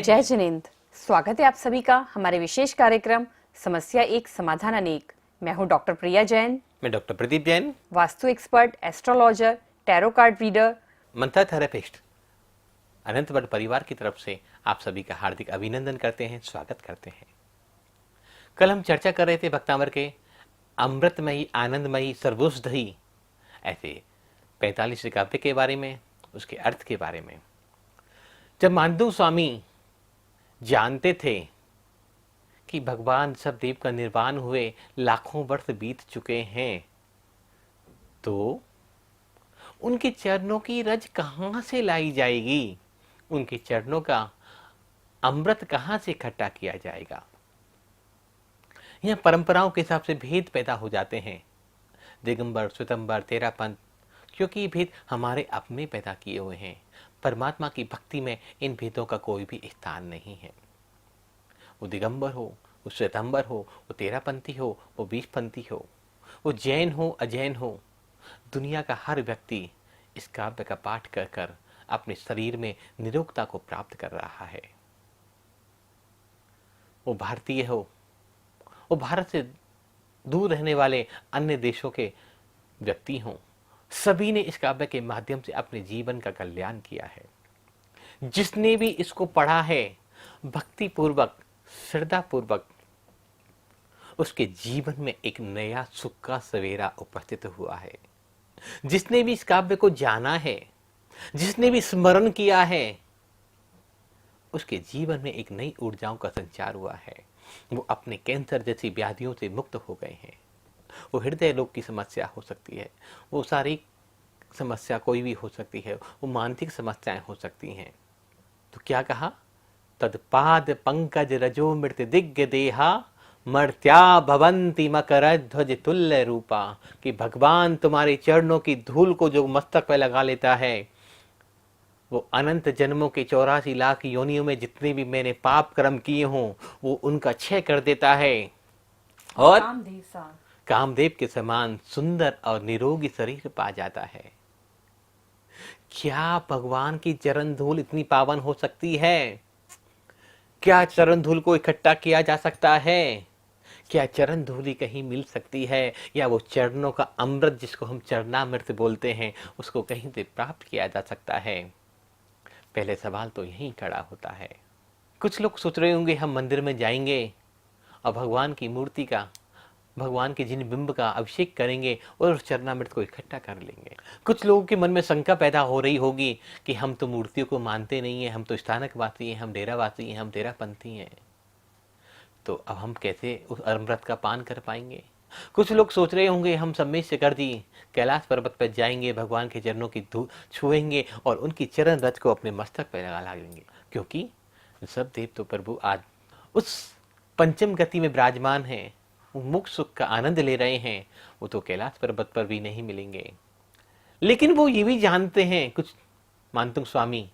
जय जिनेंद्र। स्वागत है आप सभी का हमारे विशेष कार्यक्रम समस्या एक समाधान अनेक। मैं हूं डॉक्टर प्रिया जैन। मैं doctor Pradeep Jain, vastu expert, astrologer, tarot card reader, मंत्र थेरेपिस्ट। अनंत वर्ड परिवार की तरफ से आप सभी का हार्दिक अभिनंदन करते हैं, स्वागत करते हैं। कल हम चर्चा कर रहे थे भक्तामर के अमृतमयी, आनंदमयी, सर्वोषधयी ऐसे 45 काव्य के बारे में, उसके अर्थ के बारे में। जब मानदू स्वामी जानते थे कि भगवान सब देव का निर्वाण हुए लाखों वर्ष बीत चुके हैं, तो उनके चरणों की रज कहां से लाई जाएगी, उनके चरणों का अमृत कहां से इकट्ठा किया जाएगा। यह परंपराओं के हिसाब से भेद पैदा हो जाते हैं, दिगंबर, श्वेतंबर, तेरापंथ, क्योंकि ये भेद हमारे अपने पैदा किए हुए हैं। परमात्मा की भक्ति में इन भेदों का कोई भी स्थान नहीं है। वो दिगंबर हो, वो श्वेतंबर हो, वो तेरापंथी हो, वो बीसपंथी हो, वो जैन हो, अजैन हो, दुनिया का हर व्यक्ति इस काव्य का पाठ कर कर अपने शरीर में निरोगता को प्राप्त कर रहा है। वो भारतीय हो, वो भारत से दूर रहने वाले अन्य देशों के व्यक्ति हों, सभी ने इस काव्य के माध्यम से अपने जीवन का कल्याण किया है। जिसने भी इसको पढ़ा है भक्ति पूर्वक, श्रद्धा पूर्वक, उसके जीवन में एक नया सुख का सवेरा उपस्थित हुआ है। जिसने भी इस काव्य को जाना है, जिसने भी स्मरण किया है, उसके जीवन में एक नई ऊर्जाओं का संचार हुआ है। वो अपने कैंसर जैसी व्याधियों से मुक्त हो गए हैं। वो हृदय रोग की समस्या हो सकती है, वो शारीरिक समस्या कोई भी हो सकती है, वो मानसिक समस्याएं हो सकती हैं। तो क्या कहा? तत्पाद पंकज रजो मृत दिग्ग देहा मर्त्या भवंती मकर ध्वज तुल्य रूपा। कि भगवान तुम्हारे चरणों की धूल को जो मस्तक पे लगा लेता है, वो अनंत जन्मों के 84 लाख योनियों में जितने भी मैंने पाप कर्म किए हों वो उनका क्षय कर देता है और कामदेव के समान सुंदर और निरोगी शरीर पा जाता है। क्या भगवान की चरण धूल इतनी पावन हो सकती है? क्या चरण धूल को इकट्ठा किया जा सकता है? क्या चरण धूली कहीं मिल सकती है? या वो चरणों का अमृत जिसको हम चरणामृत बोलते हैं, उसको कहीं से प्राप्त किया जा सकता है? पहले सवाल तो यही खड़ा होता है। कुछ लोग सोच रहे होंगे हम मंदिर में जाएंगे और भगवान की मूर्ति का, भगवान के जिन बिंब का अभिषेक करेंगे और उस चरणामृत को इकट्ठा कर लेंगे। कुछ लोगों के मन में शंका पैदा हो रही होगी कि हम तो मूर्तियों को मानते नहीं हैं, हम तो स्थानकवासी हैं, हम डेरावासी हैं, हम तेरापंथी हैं, तो अब हम कैसे उस अमृत का पान कर पाएंगे? कुछ लोग सोच रहे होंगे हम सम्मेश कर दी कैलाश पर्वत पर जाएंगे, भगवान के चरणों की धूल छुएंगे और उनकी चरण रज को अपने मस्तक पर लगा लेंगे, क्योंकि सब देव तो प्रभु आज उस पंचम गति में विराजमान हैं, वो मुक्त सुख का आनंद ले रहे हैं, वो तो कैलाश पर्वत पर भी नहीं मिलेंगे। लेकिन वो ये भी जानते हैं कुछ मानतुंग स्वामी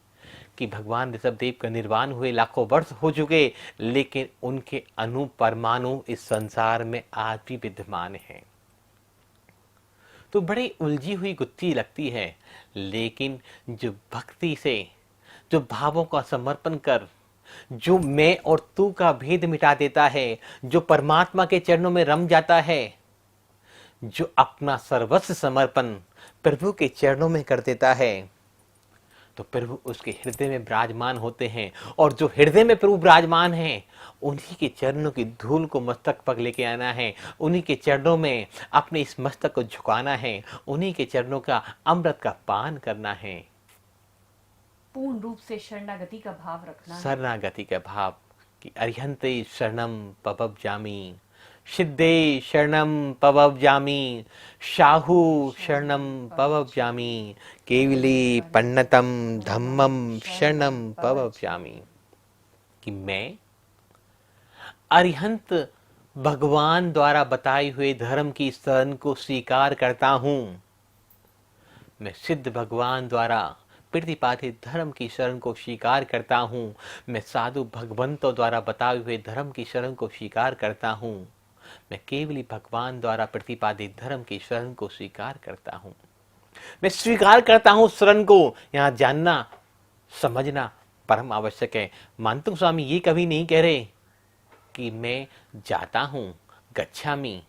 कि भगवान ऋषभ देव का निर्वाण हुए लाखों वर्ष हो चुके, लेकिन उनके अणु परमाणु इस संसार में आज भी विद्यमान हैं। तो बड़ी उलझी हुई गुत्थी लगती है, लेकिन जो भक्ति से, जो भावों का समर्पण कर, जो मैं और तू का भेद मिटा देता है, जो परमात्मा के चरणों में रम जाता है, जो अपना सर्वस्व समर्पण प्रभु के चरणों में कर देता है, तो प्रभु उसके हृदय में विराजमान होते हैं। और जो हृदय में प्रभु विराजमान हैं, उन्हीं के चरणों की धूल को मस्तक पर लेके आना है, उन्हीं के चरणों में अपने इस मस्तक को झुकाना है, उन्हीं के चरणों का अमृत का पान करना है। पूर्ण रूप से शरणागति का भाव रखना है। शरणागति का भाव कि अरिहंते शरणम पवव्जामि, सिद्धे शरणम पवव्जामि, शाहु शरणम पवव्जामि, केवली पन्नतम धम्मम शरणम पवव्जामि। कि मैं अरिहंत भगवान द्वारा बताए हुए धर्म की शरण को स्वीकार करता हूं। मैं सिद्ध भगवान द्वारा प्रतिपादित धर्म की शरण को स्वीकार करता हूं। मैं साधु भगवंतों द्वारा बताए हुए धर्म की शरण को स्वीकार करता हूं। मैं केवली भगवान द्वारा प्रतिपादित धर्म की शरण को स्वीकार करता हूं। मैं स्वीकार करता हूं शरण को। यहां जानना, समझना परम आवश्यक है। मानतुंग स्वामी ये कभी नहीं कह रहे कि मैं जाता हूं, गच्छामि,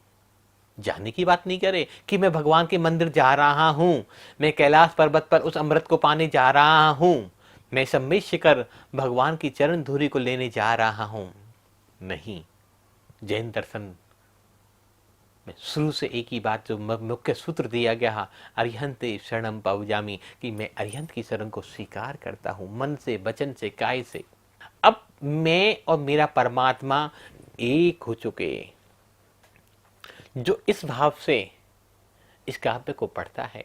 जाने की बात नहीं करे कि मैं भगवान के मंदिर जा रहा हूं, मैं कैलाश पर्वत पर उस अमृत को पाने जा रहा हूं, मैं सम्मेद शिखर भगवान की चरण धूलि को लेने जा रहा हूं। नहीं, जैन दर्शन में शुरू से एक ही बात जो मुख्य सूत्र दिया गया, अरिहंते शरणम पवजामी, कि मैं अरिहंत की शरण को स्वीकार करता हूं, मन से, वचन से, काय से। अब मैं और मेरा परमात्मा एक हो चुके। जो इस भाव से इस काव्य को पढ़ता है,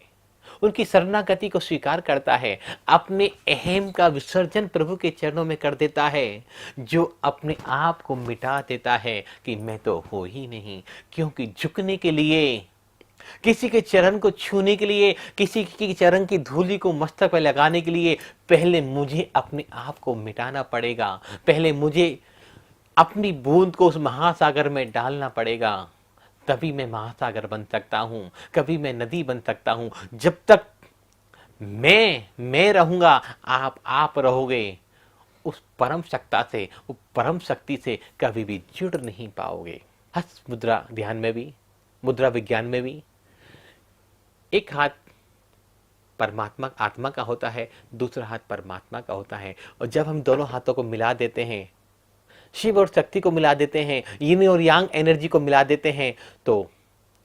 उनकी शरणागति को स्वीकार करता है, अपने अहम का विसर्जन प्रभु के चरणों में कर देता है, जो अपने आप को मिटा देता है कि मैं तो हो ही नहीं। क्योंकि झुकने के लिए, किसी के चरण को छूने के लिए, किसी के चरण की धूलि को मस्तक पर लगाने के लिए पहले मुझे अपने आप को मिटाना पड़ेगा, पहले मुझे अपनी बूंद को उस महासागर में डालना पड़ेगा, तभी मैं महासागर बन सकता हूं, कभी मैं नदी बन सकता हूं। जब तक मैं रहूंगा, आप रहोगे, उस परम सत्ता से, उस परम शक्ति से कभी भी जुड़ नहीं पाओगे। हस्त मुद्रा ध्यान में भी, मुद्रा विज्ञान में भी एक हाथ परमात्मा आत्मा का होता है, दूसरा हाथ परमात्मा का होता है। और जब हम दोनों हाथों को मिला देते हैं, शिव और शक्ति को मिला देते हैं, यिन और यांग एनर्जी को मिला देते हैं, तो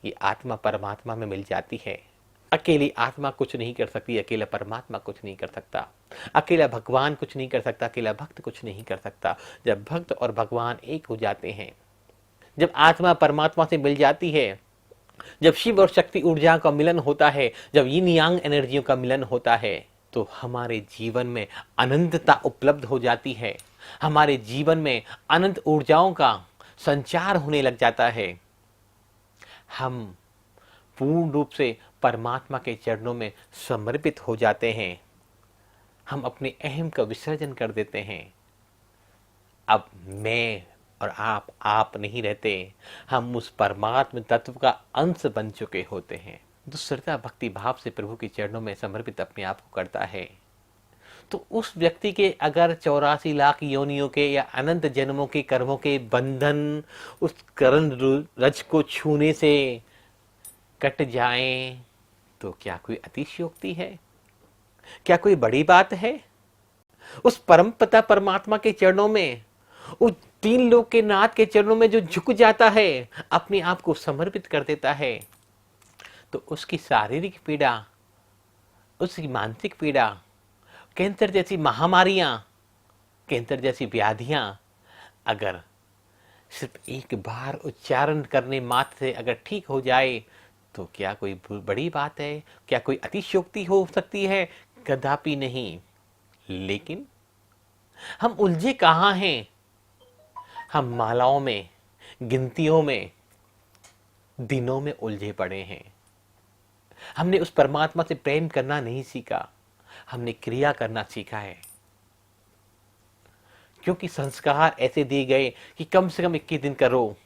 ये आत्मा परमात्मा में मिल जाती है। अकेली आत्मा कुछ नहीं कर सकती, अकेला परमात्मा कुछ नहीं कर सकता, अकेला भगवान कुछ नहीं कर सकता, अकेला भक्त कुछ नहीं कर सकता। जब भक्त और भगवान एक हो जाते हैं, जब आत्मा परमात्मा से मिल जाती है, जब शिव और शक्ति ऊर्जा का मिलन होता है, जब यिन यांग एनर्जियों का मिलन होता है, तो हमारे जीवन में अनंतता उपलब्ध हो जाती है, हमारे जीवन में अनंत ऊर्जाओं का संचार होने लग जाता है। हम पूर्ण रूप से परमात्मा के चरणों में समर्पित हो जाते हैं, हम अपने अहम का विसर्जन कर देते हैं। अब मैं और आप नहीं रहते, हम उस परमात्म तत्व का अंश बन चुके होते हैं। जो श्रद्धा भक्ति भाव से प्रभु के चरणों में समर्पित अपने आप को करता है, तो उस व्यक्ति के अगर 84 लाख योनियों के या अनंत जन्मों के कर्मों के बंधन उस करण रज को छूने से कट जाएं, तो क्या कोई अतिशयोक्ति है? क्या कोई बड़ी बात है? उस परम पिता परमात्मा के चरणों में, उस तीन लोक के नाथ के चरणों में जो झुक जाता है, अपने आप को समर्पित कर देता है, तो उसकी शारीरिक पीड़ा, उसकी मानसिक पीड़ा, कैंसर जैसी महामारियां, कैंसर जैसी व्याधियां अगर सिर्फ एक बार उच्चारण करने मात्र से अगर ठीक हो जाए, तो क्या कोई बड़ी बात है? क्या कोई अतिशयोक्ति हो सकती है? कदापि नहीं। लेकिन हम उलझे कहां हैं? हम मालाओं में, गिनतियों में, दिनों में उलझे पड़े हैं। हमने उस परमात्मा से प्रेम करना नहीं सीखा, हमने क्रिया करना सीखा है। क्योंकि संस्कार ऐसे दिए गए कि कम से कम 21 दिन करो,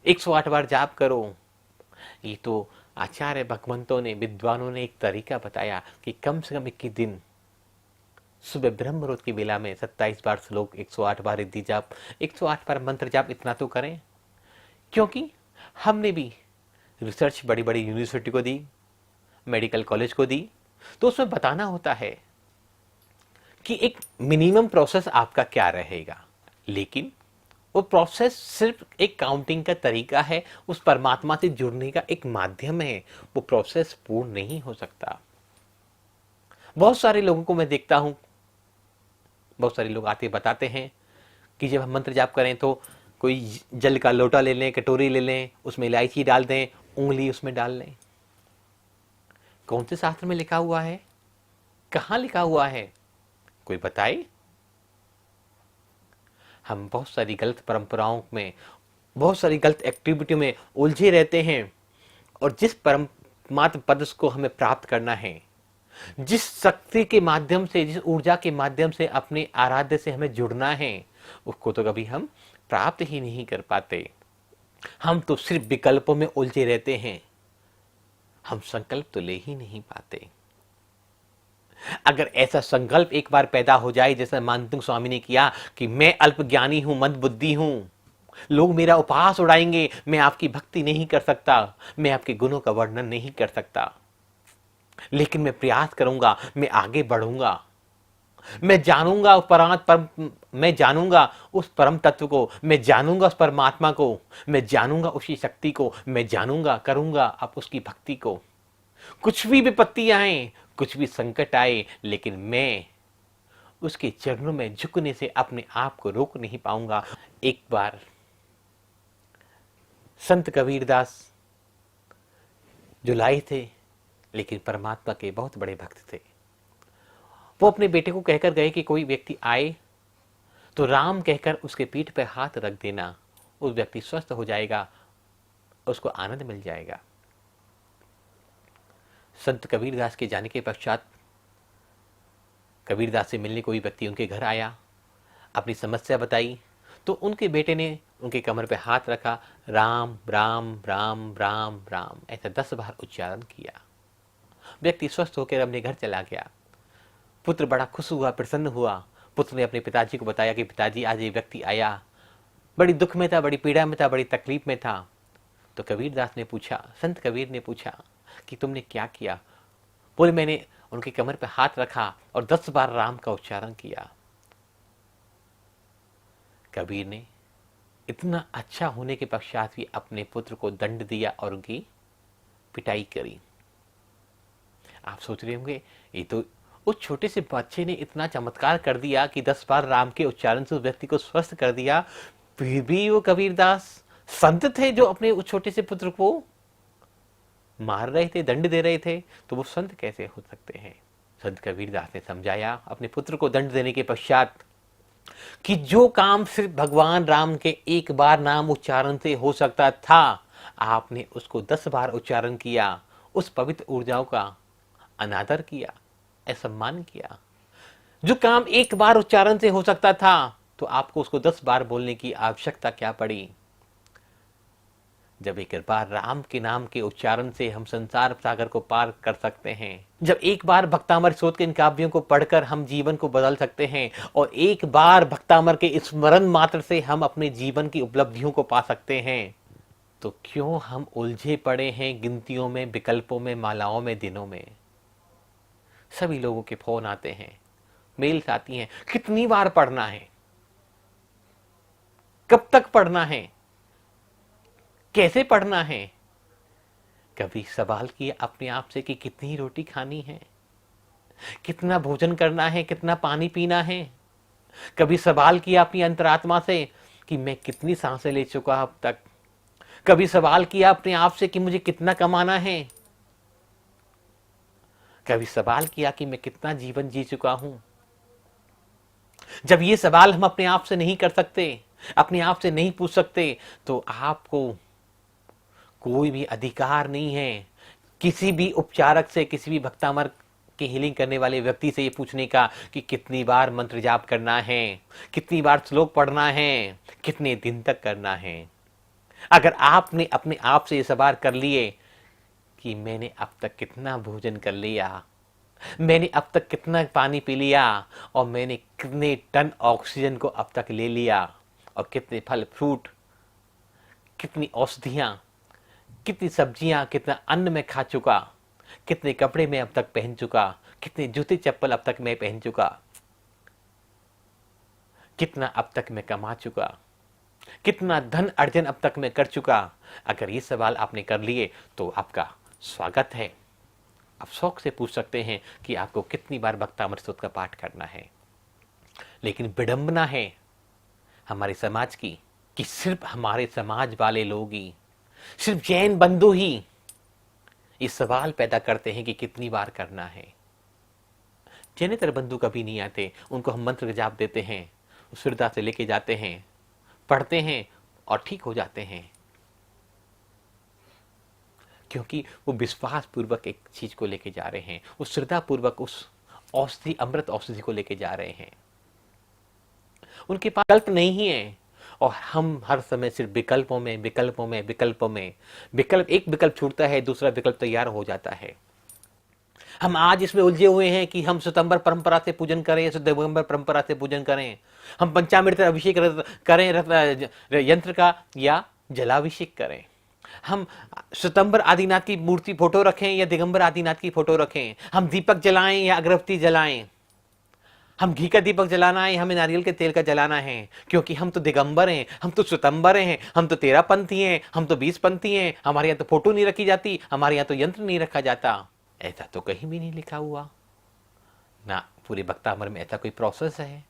108 बार जाप करो। ये तो आचार्य भगवंतों ने, विद्वानों ने एक तरीका बताया कि कम से कम 21 दिन सुबह ब्रह्म मुहूर्त की बेला में 27 बार श्लोक, 108 बार रिद्धि जाप, 108 बार मंत्र जाप, इतना तो करें। क्योंकि हमने भी रिसर्च बड़ी बड़ी यूनिवर्सिटी को दी, मेडिकल कॉलेज को दी, तो उसमें बताना होता है कि एक मिनिमम प्रोसेस आपका क्या रहेगा। लेकिन वो प्रोसेस सिर्फ एक काउंटिंग का तरीका है, उस परमात्मा से जुड़ने का एक माध्यम है। वो प्रोसेस पूर्ण नहीं हो सकता। बहुत सारे लोगों को मैं देखता हूं, बहुत सारे लोग आते बताते हैं कि जब हम मंत्र जाप करें तो कोई जल का लोटा ले लें, कटोरी ले लें, उसमें इलायची डाल दें, उंगली उसमें डाल लें। कौन से शास्त्र में लिखा हुआ है? कहां लिखा हुआ है? कोई बताए? हम बहुत सारी गलत परंपराओं में, बहुत सारी गलत एक्टिविटी में उलझे रहते हैं। और जिस परमात्म पद को हमें प्राप्त करना है, जिस शक्ति के माध्यम से, जिस ऊर्जा के माध्यम से अपने आराध्य से हमें जुड़ना है, उसको तो कभी हम प्राप्त ही नहीं कर पाते। हम तो सिर्फ विकल्पों में उलझे रहते हैं, हम संकल्प तो ले ही नहीं पाते। अगर ऐसा संकल्प एक बार पैदा हो जाए, जैसा मानतुंग स्वामी ने किया कि मैं अल्पज्ञानी हूं, मंदबुद्धि हूं, लोग मेरा उपहास उड़ाएंगे, मैं आपकी भक्ति नहीं कर सकता, मैं आपके गुणों का वर्णन नहीं कर सकता, लेकिन मैं प्रयास करूंगा, मैं आगे बढ़ूंगा, मैं जानूंगा मैं जानूंगा उस परम तत्व को, मैं जानूंगा उस परमात्मा को, मैं जानूंगा उसी शक्ति को, मैं जानूंगा, करूंगा अब उसकी भक्ति को। कुछ भी विपत्ति आए, कुछ भी संकट आए, लेकिन मैं उसके चरणों में झुकने से अपने आप को रोक नहीं पाऊंगा। एक बार संत कबीरदास जो लाए थे, लेकिन परमात्मा के बहुत बड़े भक्त थे, वो अपने बेटे को कहकर गए कि कोई व्यक्ति आए तो राम कहकर उसके पीठ पर हाथ रख देना, उस व्यक्ति स्वस्थ हो जाएगा, उसको आनंद मिल जाएगा। संत कबीरदास के जाने के पश्चात कबीरदास से मिलने कोई व्यक्ति उनके घर आया, अपनी समस्या बताई, तो उनके बेटे ने उनके कमर पे हाथ रखा, राम राम राम राम राम ऐसा 10 बार उच्चारण किया। व्यक्ति स्वस्थ होकर अपने घर चला गया। पुत्र बड़ा खुश हुआ, प्रसन्न हुआ। पुत्र ने अपने पिताजी को बताया कि पिताजी आज ये व्यक्ति आया, बड़ी दुख में था, बड़ी पीड़ा में था, बड़ी तकलीफ में था। तो कबीरदास ने पूछा, संत कबीर ने पूछा कि तुमने क्या किया? बोले मैंने उनके कमर पे हाथ रखा और 10 बार राम का उच्चारण किया। कबीर ने इतना अच्छा होने के पश्चात भी अपने पुत्र को दंड दिया और उनकी पिटाई करी। आप सोच रहे होंगे, ये तो उस छोटे से बच्चे ने इतना चमत्कार कर दिया कि 10 बार राम के उच्चारण से उस व्यक्ति को स्वस्थ कर दिया, फिर भी वो कबीरदास संत थे जो अपने उस छोटे से पुत्र को मार रहे थे, दंड दे रहे थे, तो वो संत कैसे हो सकते हैं? संत कबीरदास ने समझाया अपने पुत्र को दंड देने के पश्चात कि जो काम सिर्फ भगवान राम के एक बार नाम उच्चारण से हो सकता था, आपने उसको 10 बार उच्चारण किया, उस पवित्र ऊर्जाओं का अनादर किया, असम्मान किया। जो काम एक बार उच्चारण से हो सकता था, तो आपको उसको 10 बार बोलने की आवश्यकता क्या पड़ी? जब एक बार राम के नाम के उच्चारण से हम संसार सागर को पार कर सकते हैं, जब एक बार भक्तामर स्रोत के इन काव्यों को पढ़कर हम जीवन को बदल सकते हैं, और एक बार भक्तामर के स्मरण मात्र से हम अपने जीवन की उपलब्धियों को पा सकते हैं, तो क्यों हम उलझे पड़े हैं गिनतियों में, विकल्पों में, मालाओं में, दिनों में? सभी लोगों के फोन आते हैं, मेल्स आती हैं, कितनी बार पढ़ना है, कब तक पढ़ना है, कैसे पढ़ना है? कभी सवाल किया अपने आप से कि कितनी रोटी खानी है, कितना भोजन करना है, कितना पानी पीना है? कभी सवाल किया अपनी अंतरात्मा से कि मैं कितनी सांसें ले चुका अब तक? कभी सवाल किया अपने आप से कि मुझे कितना कमाना है? कभी सवाल किया कि मैं कितना जीवन जी चुका हूं? जब ये सवाल हम अपने आप से नहीं कर सकते, अपने आप से नहीं पूछ सकते, तो आपको कोई भी अधिकार नहीं है किसी भी उपचारक से, किसी भी भक्तामर की हीलिंग करने वाले व्यक्ति से ये पूछने का कि कितनी बार मंत्र जाप करना है, कितनी बार श्लोक पढ़ना है, कितने दिन तक करना है। अगर आपने अपने आप से ये सवाल कर लिए कि मैंने अब तक कितना भोजन कर लिया, मैंने अब तक कितना पानी पी लिया, और मैंने कितने टन ऑक्सीजन को अब तक ले लिया, और कितने फल फ्रूट, कितनी औषधियां, कितनी सब्जियां, कितना अन्न मैं खा चुका, कितने कपड़े मैं अब तक पहन चुका, कितने जूते चप्पल अब तक मैं पहन चुका, कितना अब तक मैं कमा चुका, कितना धन अर्जन अब तक मैं कर चुका। अगर ये सवाल आपने कर लिए तो आपका स्वागत है। आप शौक से पूछ सकते हैं कि आपको कितनी बार भक्तामृत स्तोत्र का पाठ करना है। लेकिन विडंबना है हमारे समाज की कि सिर्फ हमारे समाज वाले लोग ही, सिर्फ जैन बंधु ही ये सवाल पैदा करते हैं कि कितनी बार करना है। जैनेतर बंधु कभी नहीं आते, उनको हम मंत्र जाप देते हैं, श्रद्धा से लेके जाते हैं, पढ़ते हैं और ठीक हो जाते हैं, क्योंकि वो विश्वास पूर्वक एक चीज को लेके जा रहे हैं, उस श्रद्धा पूर्वक उस औषधि, अमृत औषधि को लेके जा रहे हैं। उनके पास विकल्प नहीं है, और हम हर समय सिर्फ विकल्पों में, विकल्पों में, विकल्पों में, विकल्प, एक विकल्प छूटता है, दूसरा विकल्प तैयार हो जाता है। हम आज इसमें उलझे हुए हैं कि हम सितंबर परंपरा से पूजन करें या दिगंबर परंपरा से पूजन करें, हम पंचामृत अभिषेक करें यंत्र का या जलाभिषेक करें, हम सितंबर आदिनाथ की मूर्ति फोटो रखें या दिगंबर आदिनाथ की फोटो रखें, हम दीपक जलाएं या अगरबत्ती जलाएं, हम घी का दीपक जलाना है, हमें नारियल के तेल का जलाना है, क्योंकि हम तो दिगंबर हैं, हम तो सितंबर हैं, हम तो 13 पंथी हैं, हम तो 20 पंथी हैं, हमारे यहाँ तो फोटो नहीं रखी जाती, हमारे यहाँ तो यंत्र नहीं रखा जाता। ऐसा तो कहीं भी नहीं लिखा हुआ ना, पूरे भक्तामर में ऐसा कोई प्रोसेस है।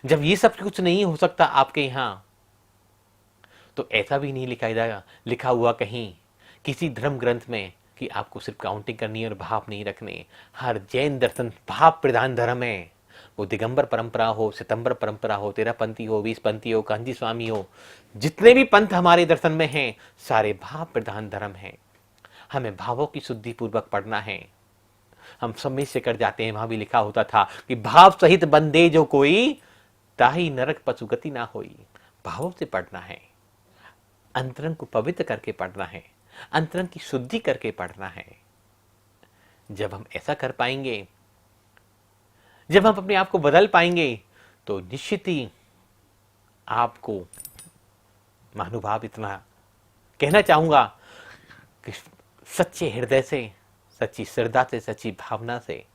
जब ये सब कुछ नहीं हो सकता आपके यहां, तो ऐसा भी नहीं लिखा हुआ कहीं किसी धर्म ग्रंथ में कि आपको सिर्फ काउंटिंग करनी है और भाव नहीं रखने। हर जैन दर्शन भाव प्रधान धर्म है, वो दिगंबर परंपरा हो, सितंबर परंपरा हो, 13 पंथी हो, 20 पंथी हो, कांजी स्वामी हो, जितने भी पंथ हमारे दर्शन में हैं, सारे भाव प्रधान धर्म हैं। हमें भावों की शुद्धि पूर्वक पढ़ना है। हम समय से कर जाते हैं, वहां भी लिखा होता था कि भाव सहित बंदे जो कोई, ताही नरक पशुगति ना होई। भावों से पढ़ना है, अंतरंग को पवित्र करके पढ़ना है, अंतरंग की शुद्धि करके पढ़ना है। जब हम ऐसा कर पाएंगे, जब हम अपने आप को बदल पाएंगे, तो निश्चित ही आपको महानुभाव इतना कहना चाहूंगा कि सच्चे हृदय से, सच्ची श्रद्धा से, सच्ची भावना से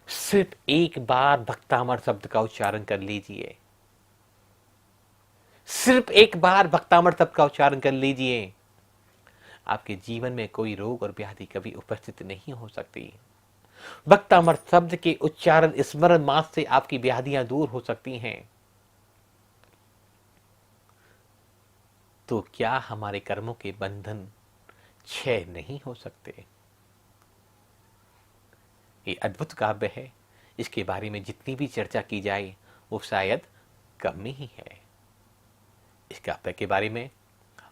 सिर्फ एक बार भक्तामर शब्द का उच्चारण कर लीजिए। सिर्फ एक बार भक्तामर शब्द का उच्चारण कर लीजिए, आपके जीवन में कोई रोग और व्याधि कभी उपस्थित नहीं हो सकती। भक्तामर शब्द के उच्चारण स्मरण मात्र से आपकी व्याधियां दूर हो सकती हैं। तो क्या हमारे कर्मों के बंधन क्षय नहीं हो सकते? ये अद्भुत काव्य है, इसके बारे में जितनी भी चर्चा की जाए वो शायद कम ही है। इस काव्य के बारे में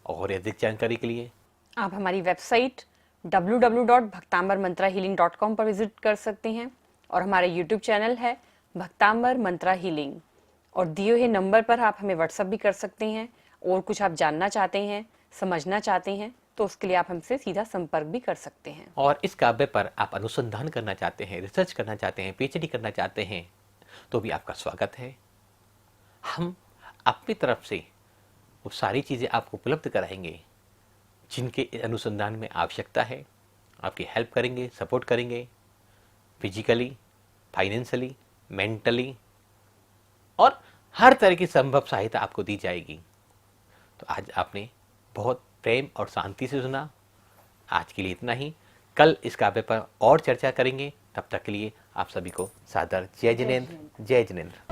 और अधिक जानकारी के लिए आप हमारी वेबसाइट www.bhaktambarmantrahealing.com पर विजिट कर सकते हैं और हमारा यूट्यूब चैनल है भक्तांबर मंत्रा हीलिंग, और दिए हुए नंबर पर आप हमें व्हाट्सएप भी कर सकते हैं। और कुछ आप जानना चाहते हैं, समझना चाहते हैं, तो उसके लिए आप हमसे सीधा संपर्क भी कर सकते हैं। और इस काव्य पर आप अनुसंधान करना चाहते हैं, रिसर्च करना चाहते हैं, पीएचडी करना चाहते हैं, तो भी आपका स्वागत है। हम अपनी तरफ से वो सारी चीज़ें आपको उपलब्ध कराएंगे जिनके अनुसंधान में आवश्यकता है। आपकी हेल्प करेंगे, सपोर्ट करेंगे, फिजिकली, फाइनेंशियली, मेंटली, और हर तरह की संभव सहायता आपको दी जाएगी। तो आज आपने बहुत प्रेम और शांति से सुना। आज के लिए इतना ही। कल इस काव्य पर और चर्चा करेंगे। तब तक के लिए आप सभी को सादर जय जिनेंद्र, जय जिनेंद्र।